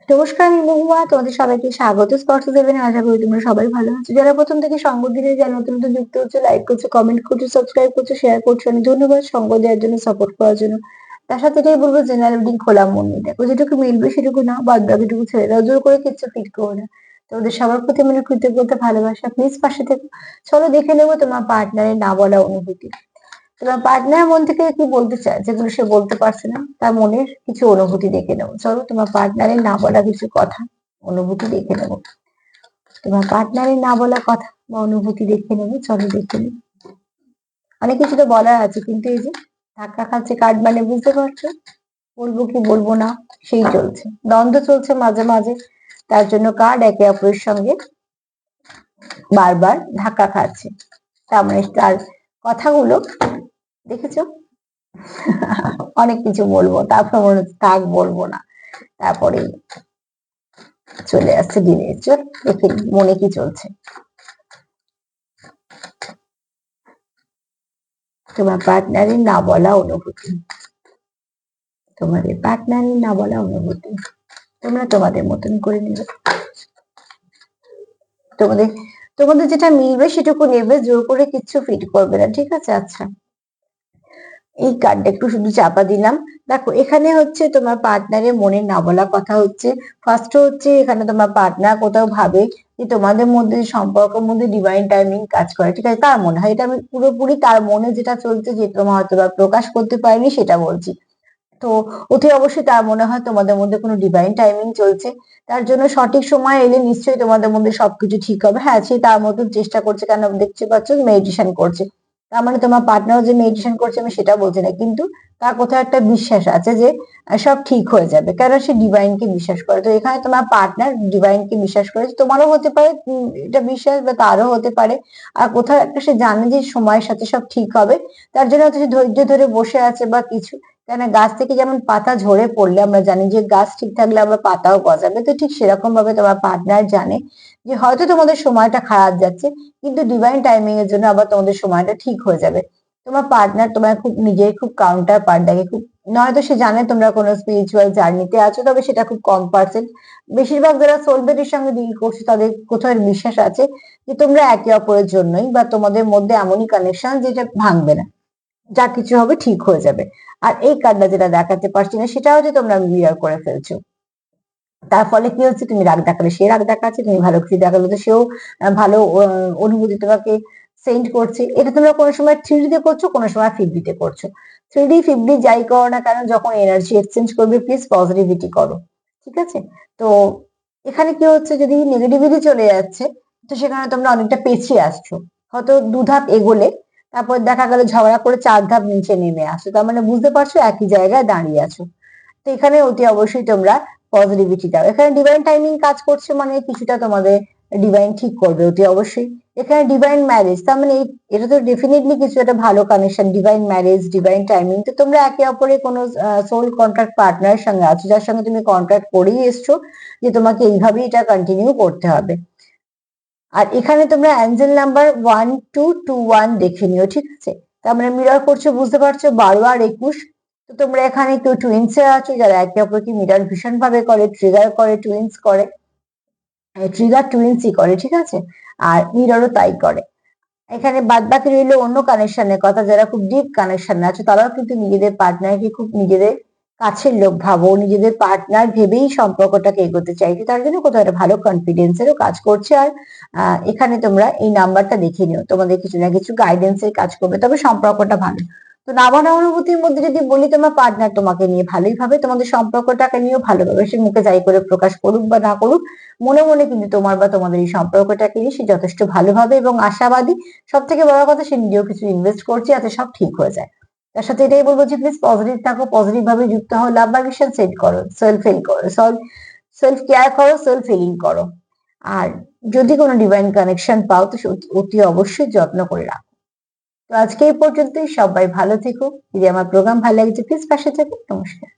নমস্কার, আমি মহুয়া। তোমাদের সবাইকে স্বাগত স্পর্শ দেবেন। আশা করি তোমরা সবাই ভালো আছো। যারা প্রথম থেকে সঙ্গ দিলে, যারা নতুন নতুন যুক্ত হচ্ছে, লাইক করছো, কমেন্ট করছো, সাবস্ক্রাইব করছো, শেয়ার করছো, অনেক ধন্যবাদ সঙ্গ দেওয়ার জন্য, সাপোর্ট করার জন্য। তার সাথে এটাই বলবো, জেনারেল রিডিং খোলা মন নিয়ে দেখো, যেটুকু মিলবে সেটুকু না, বাদ বাকিটুকু ছেড়ে দাও। জোর করে কিচ্ছু ফিট করো না। তোমাদের সবার প্রতি মানে কৃতজ্ঞতা, ভালোবাসা। প্লিজ পাশে থেকো। চলো দেখে নেবো তোমার পার্টনারের না বলা অনুভূতি। তোমার পার্টনার মন থেকে কি বলতে চায়, যেগুলো সে বলতে পারছে না, তার মনের কিছু অনুভূতি দেখে নেবো। চলো তোমার পার্টনারের না বলা কিছু কথা, অনুভূতি দেখে নেবো। তোমার পার্টনারের না বলা কথা বা অনুভূতি দেখে নেবো। চলো দেখে নেবো। অনেক কিছু তো বলার আছে, কিন্তু এই যে ধাক্কা খাচ্ছে কার্ড, মানে বুঝতে পারছো, বলবো কি বলবো না সেই চলছে, দ্বন্দ্ব চলছে মাঝে মাঝে। তার জন্য কার্ড একে অপরের সঙ্গে বারবার ধাক্কা খাচ্ছে। তার মানে তার কথাগুলো দেখেছো, অনেক কিছু বলবো, তারপর মনে হচ্ছে থাক বলবো না। তারপরে চলে আসছে ডিরেকশন। দেখে মনে কি চলছে। তোমার পার্টনারের না বলা অনুভূতি, তোমাদের পার্টনারের না বলা অনুভূতি তোমরা তোমাদের মতন করে নেবে। তোমাদের তোমাদের যেটা মিলবে সেটুকু নেবে, জোর করে কিচ্ছু ফিট করবে না, ঠিক আছে? আচ্ছা, এই কার্ডটা একটু শুধু চাপা দিলাম। দেখো, এখানে হচ্ছে তোমার পার্টনারের মনে না বলা কথা হচ্ছে। ফার্স্ট হচ্ছে এখানে তোমার পার্টনার কোথাও ভাবে যে তোমাদের মধ্যে সম্পর্কের মধ্যে ডিভাইন টাইমিং কাজ করে, ঠিক আছে? তার মনে হয়, এটা আমি পুরোপুরি তার মনে যেটা চলছে, যে তোমার হয়তো বা প্রকাশ করতে পারেনি সেটা বলছি। তো অতি অবশ্যই তার মনে হয় তোমাদের মধ্যে কোনো ডিভাইন টাইমিং চলছে। তার জন্য সঠিক সময় এলে নিশ্চয়ই তোমাদের মধ্যে সবকিছু ঠিক হবে। হ্যাঁ, সে তার মতন চেষ্টা করছে, কেন দেখতে পাচ্ছ মেডিটেশন করছে। তার মানে তোমার পার্টনার যে মেডিটেশন করছে আমি সেটা বলছি না, কিন্তু তার কোথাও একটা বিশ্বাস আছে যে সব ঠিক হয়ে যাবে, কারণ সে ডিভাইনকে বিশ্বাস করে। তো এখানে তোমার পার্টনার ডিভাইনকে বিশ্বাস করে, তোমারও হতে পারে এটা বিশ্বাস, বা তারও হতে পারে। আর কোথাও একটা সে জানে যে সময়ের সাথে সব ঠিক হবে। তার জন্য হয়তো সে ধৈর্য ধরে বসে আছে বা কিছু। কেন, গাছ থেকে যেমন পাতা ঝরে পড়লে আমরা জানি যে গাছ ঠিক থাকলে আমরা পাতাও গজাবে, তো ঠিক সেরকম ভাবে তোমার পার্টনার জানে যে হয়তো তোমাদের সময়টা খারাপ যাচ্ছে, কিন্তু ডিভাইন টাইমিং এর জন্য আবার তোমাদের সময়টা ঠিক হয়ে যাবে। তোমার পার্টনার তোমার খুব নিজের খুব কাউন্টার পার্ট দেখে, খুব নয়তো সে জানে তোমরা কোনো স্পিরিচুয়াল জার্নিতে আছো, তবে সেটা খুব কম পার্সেন্ট। বেশিরভাগ যারা সোলমেটের সঙ্গে ডিল করছে তাদের কোথাও বিশ্বাস আছে যে তোমরা একে অপরের জন্যই, বা তোমাদের মধ্যে এমনই কানেকশন যেটা ভাঙবে না, যা কিছু হবে ঠিক হয়ে যাবে। আর এই কার্ডটা যেটা দেখাতে পারছি না, সেটা হচ্ছে তোমরা মিরর করে ফেলছো। তার ফলে কি হচ্ছে, তুমি রাগ দেখালে সে রাগ দেখাচ্ছে, তুমি ভালো কিছু দেখালে তো সেও ভালো অনুভূতি তোমাকে সেন্ড করছে। এটা তোমরা কোনো সময় 3D তে করছো, কোনো সময় 5D তে করছো। 3D 5D যাই করো না কেন, যখন এনার্জি এক্সচেঞ্জ করবে প্লিজ পজিটিভিটি করো, ঠিক আছে? তো এখানে কি হচ্ছে, যদি নেগেটিভিটি চলে যাচ্ছে, তো সেখানে তোমরা অনেকটা পেছিয়ে আসছো। হয়তো 2 ধাপ এগোলে তারপর দেখা গেল ঝগড়া করে 4 ধাপ নিচে নেমে আসো, তার মানে বুঝতে পারছো একই জায়গায় দাঁড়িয়ে আছো। তো এখানে অতি অবশ্যই তোমরা পজিটিভিটি দাও। এখানে ডিভাইন টাইমিং কাজ করছে, মানে কিছুটা তোমাদের ডিভাইন ঠিক করবে অতি অবশ্যই। এখানে ডিভাইন ম্যারেজ, তার মানে এটা তো ডেফিনেটলি কিছু একটা ভালো connection. Divine marriage, divine timing, তো তোমরা একে অপরের কোনো সোল কন্ট্রাক্ট পার্টনারের সঙ্গে আছো, যার সঙ্গে তুমি কন্ট্রাক্ট করেই এসছো যে তোমাকে এইভাবেই এটা কন্টিনিউ করতে হবে। আর এখানে তোমরা অ্যাঞ্জেল নাম্বার 1221 দেখে নিও, ঠিক আছে? তার মানে মিরর করছো, বুঝতে পারছো, 12 আর 21। তো তোমরা এখানে কেউ টুইন্সে আছো, যারা একে অপরকে মিরর ভীষণ ভাবে করে, ট্রিগার করে, টুইন্স করে, ট্রিগার টুইন্সই করে, ঠিক আছে? আর মিররও তাই করে। এখানে বাদ বাকি রইলো অন্য কানেকশনের কথা। যারা খুব ডিপ কানেকশন আছে তারাও কিন্তু নিজেদের পার্টনারকে খুব নিজেদের কাছের লোক ভাবো, নিজেদের পার্টনার ভেবেই সম্পর্কটাকে এগোতে চাইছে। তার জন্য কোথাও একটা ভালো কনফিডেন্সেরও কাজ করছে। আর এখানে তোমরা এই নাম্বারটা দেখে নিও, তোমাদের কিছু না কিছু গাইডেন্সের কাজ করবে, তবে সম্পর্কটা ভালো। তো নামানা অনুভূতির মধ্যে যদি বলি, তোমার পার্টনার তোমাকে নিয়ে ভালোই ভাবে, তোমাদের সম্পর্কটাকে নিয়েও ভালোভাবে। সে মুখে যাই করে প্রকাশ করুক বা না করুক, মনে মনে কিন্তু তোমার বা তোমাদের এই সম্পর্কটাকে নিয়ে সে যথেষ্ট ভালোভাবে এবং আশাবাদী। সব থেকে বড় কথা, সে নিজেও কিছু ইনভেস্ট করছে যাতে সব ঠিক হয়ে যায়। তার সাথে এটাই বলবো যে প্লিজ পজিটিভ থাকো, পজিটিভ ভাবে যুক্ত হও, লাভ ভাইব্রেশন সেট করো, সেলফ হেল করো, সেলফ কেয়ার করো, সেলফ হিলিং করো। আর যদি কোনো ডিভাইন কানেকশন পাও তো অতি অবশ্যই যত্ন করে রাখো। তো আজকে এই পর্যন্তই। সবাই ভালো থেকো। যদি আমার প্রোগ্রাম ভালো লাগছে প্লিজ পাশে থেকো। নমস্কার।